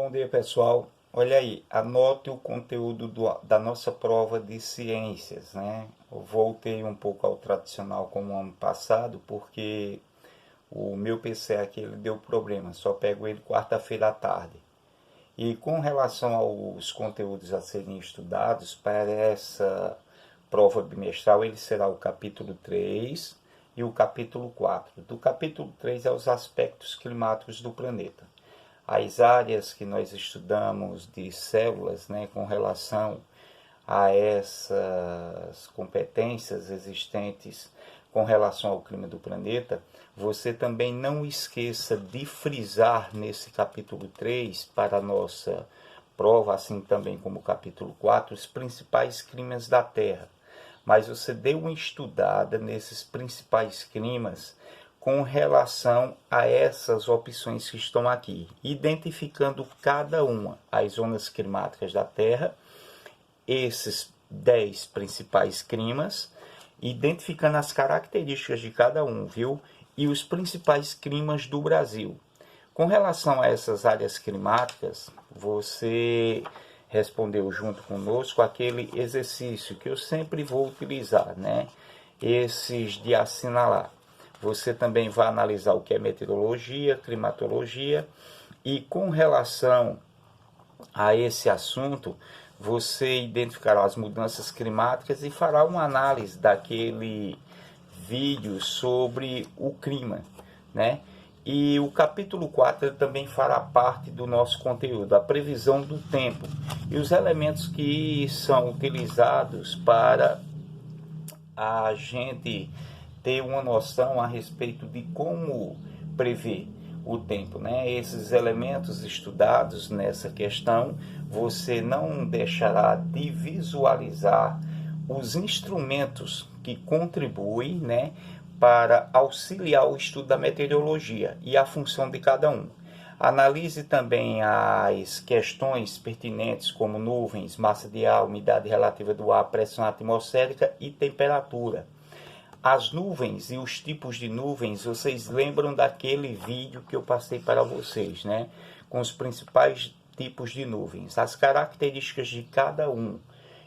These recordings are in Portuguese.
Bom dia, pessoal. Olha aí, anote o conteúdo da nossa prova de ciências, né? Eu voltei um pouco ao tradicional como o ano passado, porque o meu PC aqui ele deu problema, só pego ele quarta-feira à tarde. E com relação aos conteúdos a serem estudados, para essa prova bimestral, ele será o capítulo 3 e o capítulo 4. Do capítulo 3 é os aspectos climáticos do planeta. As áreas que nós estudamos de células, né, com relação a essas competências existentes com relação ao clima do planeta, você também não esqueça de frisar nesse capítulo 3 para a nossa prova, assim também como o capítulo 4, os principais climas da Terra. Mas você dê uma estudada nesses principais climas com relação a essas opções que estão aqui, identificando cada uma, as zonas climáticas da Terra, esses 10 principais climas, identificando as características de cada um, viu? E os principais climas do Brasil. Com relação a essas áreas climáticas, você respondeu junto conosco aquele exercício que eu sempre vou utilizar, né? Esses de assinalar. Você também vai analisar o que é meteorologia, climatologia, e com relação a esse assunto, você identificará as mudanças climáticas e fará uma análise daquele vídeo sobre o clima, né? E o capítulo 4 também fará parte do nosso conteúdo, a previsão do tempo e os elementos que são utilizados para a gente ter uma noção a respeito de como prever o tempo, né? Esses elementos estudados nessa questão, você não deixará de visualizar os instrumentos que contribuem, né, para auxiliar o estudo da meteorologia e a função de cada um. Analise também as questões pertinentes como nuvens, massa de ar, umidade relativa do ar, pressão atmosférica e temperatura. As nuvens e os tipos de nuvens, vocês lembram daquele vídeo que eu passei para vocês, né? Com os principais tipos de nuvens, as características de cada um.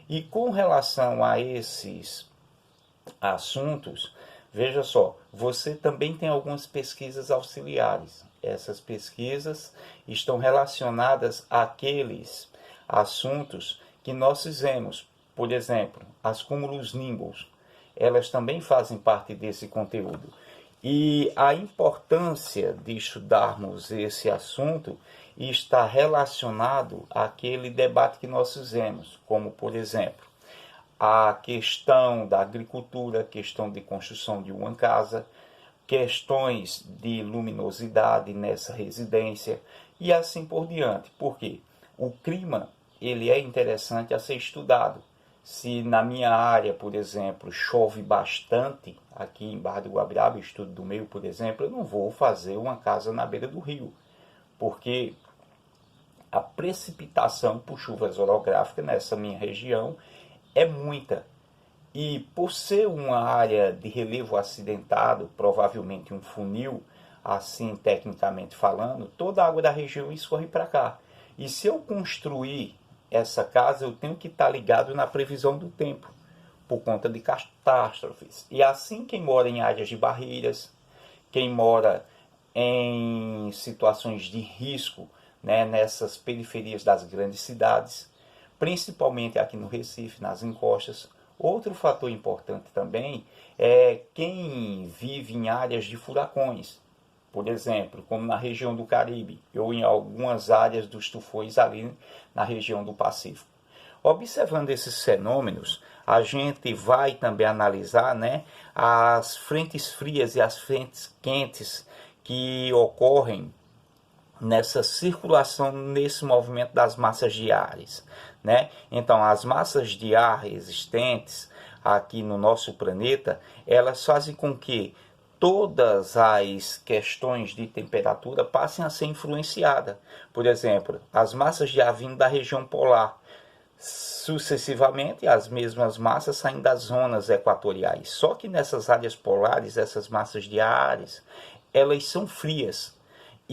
E com relação a esses assuntos, veja só, você também tem algumas pesquisas auxiliares. Essas pesquisas estão relacionadas àqueles assuntos que nós fizemos. Por exemplo, as cúmulos nimbus, elas também fazem parte desse conteúdo. E a importância de estudarmos esse assunto está relacionado àquele debate que nós fizemos, como, por exemplo, a questão da agricultura, a questão de construção de uma casa, questões de luminosidade nessa residência e assim por diante. Por quê? O clima ele é interessante a ser estudado. Se na minha área, por exemplo, chove bastante, aqui em Barra do Guabiraba, estudo do meio, por exemplo, eu não vou fazer uma casa na beira do rio, porque a precipitação por chuvas orográficas nessa minha região é muita. E por ser uma área de relevo acidentado, provavelmente um funil, assim tecnicamente falando, toda a água da região escorre para cá. E se eu construir essa casa, eu tenho que estar ligado na previsão do tempo, por conta de catástrofes. E assim quem mora em áreas de barreiras, quem mora em situações de risco, né, nessas periferias das grandes cidades, principalmente aqui no Recife, nas encostas. Outro fator importante também é quem vive em áreas de furacões, por exemplo, como na região do Caribe ou em algumas áreas dos tufões ali na região do Pacífico. Observando esses fenômenos, a gente vai também analisar, né, as frentes frias e as frentes quentes que ocorrem nessa circulação, nesse movimento das massas de ares, né? Então, as massas de ar existentes aqui no nosso planeta, elas fazem com que todas as questões de temperatura passem a ser influenciadas. Por exemplo, as massas de ar vindo da região polar, sucessivamente as mesmas massas saem das zonas equatoriais. Só que nessas áreas polares, essas massas de ares, elas são frias.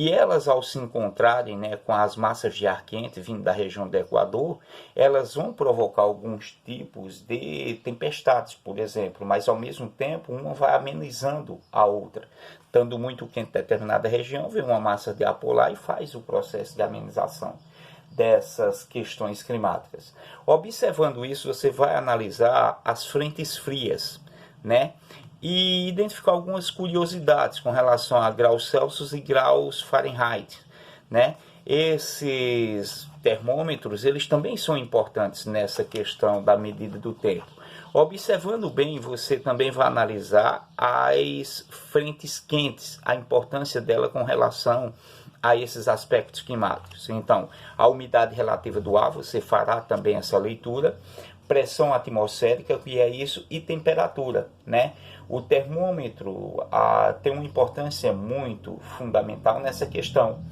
E elas, ao se encontrarem, né, com as massas de ar quente vindo da região do Equador, elas vão provocar alguns tipos de tempestades, por exemplo, mas ao mesmo tempo uma vai amenizando a outra. Estando muito quente em determinada região, vem uma massa de ar polar e faz o processo de amenização dessas questões climáticas. Observando isso, você vai analisar as frentes frias, né? E identificar algumas curiosidades com relação a graus Celsius e graus Fahrenheit, né? Esses termômetros, eles também são importantes nessa questão da medida do tempo. Observando bem, você também vai analisar as frentes quentes, a importância dela com relação a esses aspectos climáticos. Então, a umidade relativa do ar, você fará também essa leitura, pressão atmosférica, que é isso, e temperatura, né? O termômetro tem uma importância muito fundamental nessa questão.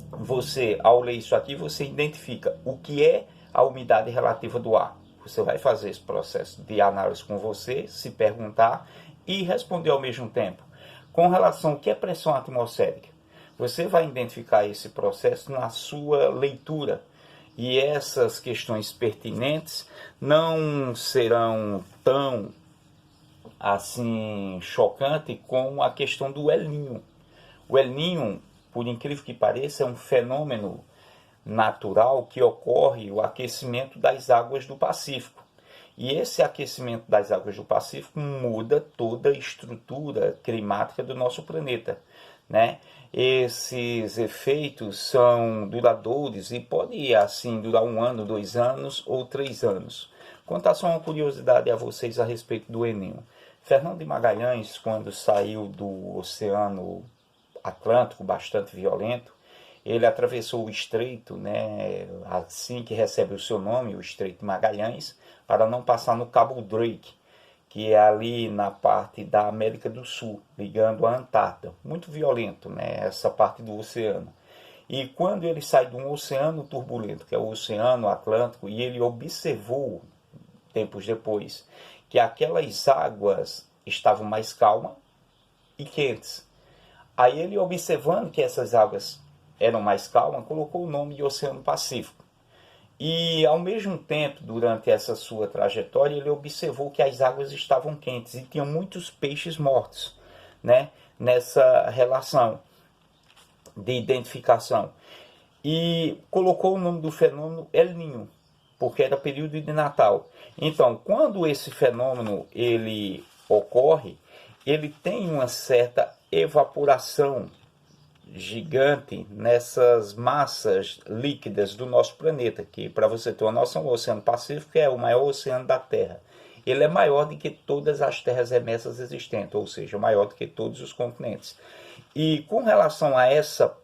Você, ao ler isso aqui, você identifica o que é a umidade relativa do ar. Você vai fazer esse processo de análise com você, se perguntar e responder ao mesmo tempo. Com relação ao que é pressão atmosférica, você vai identificar esse processo na sua leitura. E essas questões pertinentes não serão tão assim chocante como a questão do El Niño. O El Niño, por incrível que pareça, é um fenômeno natural que ocorre o aquecimento das águas do Pacífico. E esse aquecimento das águas do Pacífico muda toda a estrutura climática do nosso planeta, né? Esses efeitos são duradouros e pode assim durar 1 ano, 2 anos ou 3 anos. Contar só uma curiosidade a vocês a respeito do El Niño. Fernando de Magalhães, quando saiu do Oceano Atlântico, bastante violento, ele atravessou o estreito, né, assim que recebe o seu nome, o Estreito de Magalhães, para não passar no Cabo Drake, que é ali na parte da América do Sul, ligando a Antártida. Muito violento, né, essa parte do oceano. E quando ele sai de um oceano turbulento, que é o Oceano Atlântico, e ele observou, tempos depois, que aquelas águas estavam mais calmas e quentes. Aí ele, observando que essas águas eram mais calmas, colocou o nome de Oceano Pacífico. E, ao mesmo tempo, durante essa sua trajetória, ele observou que as águas estavam quentes e tinham muitos peixes mortos, né, nessa relação de identificação. E colocou o nome do fenômeno El Niño, porque era período de Natal. Então, quando esse fenômeno ele ocorre, ele tem uma certa evaporação gigante nessas massas líquidas do nosso planeta, que, para você ter uma noção, o Oceano Pacífico é o maior oceano da Terra. Ele é maior do que todas as terras remessas existentes, ou seja, maior do que todos os continentes. E com relação a essa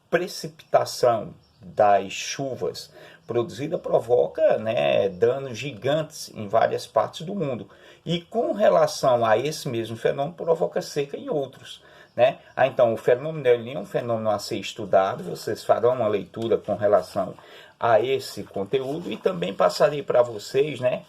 precipitação das chuvas produzida, provoca, né, danos gigantes em várias partes do mundo. E com relação a esse mesmo fenômeno, provoca seca em outros, né? Então, o fenômeno El Niño é um fenômeno a ser estudado. Vocês farão uma leitura com relação a esse conteúdo e também passarei para vocês, né,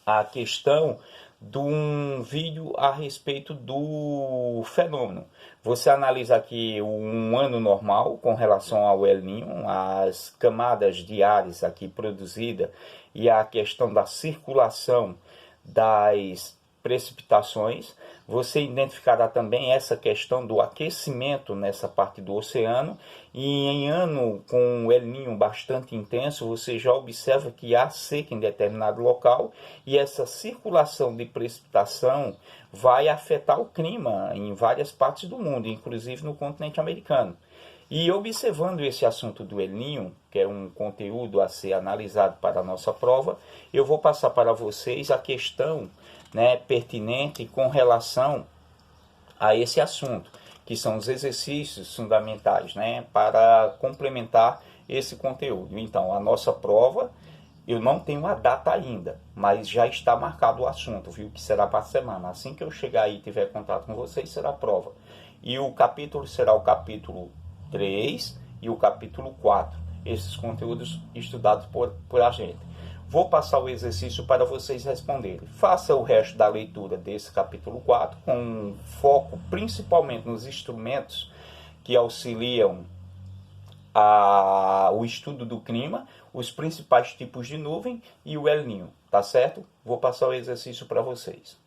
a questão de um vídeo a respeito do fenômeno. Você analisa aqui um ano normal com relação ao El Niño, as camadas diárias aqui produzidas e a questão da circulação das precipitações. Você identificará também essa questão do aquecimento nessa parte do oceano, e em ano com o El Niño bastante intenso, você já observa que há seca em determinado local, e essa circulação de precipitação vai afetar o clima em várias partes do mundo, inclusive no continente americano. E observando esse assunto do El Niño, que é um conteúdo a ser analisado para a nossa prova, eu vou passar para vocês a questão, né, pertinente com relação a esse assunto, que são os exercícios fundamentais, né, para complementar esse conteúdo. Então, a nossa prova, eu não tenho a data ainda, mas já está marcado o assunto, viu, que será para a semana. Assim que eu chegar aí e tiver contato com vocês, será a prova. E o capítulo será o capítulo 3 e o capítulo 4, esses conteúdos estudados por a gente. Vou passar o exercício para vocês responderem. Faça o resto da leitura desse capítulo 4, com foco principalmente nos instrumentos que auxiliam o estudo do clima, os principais tipos de nuvem e o El Niño, tá certo? Vou passar o exercício para vocês.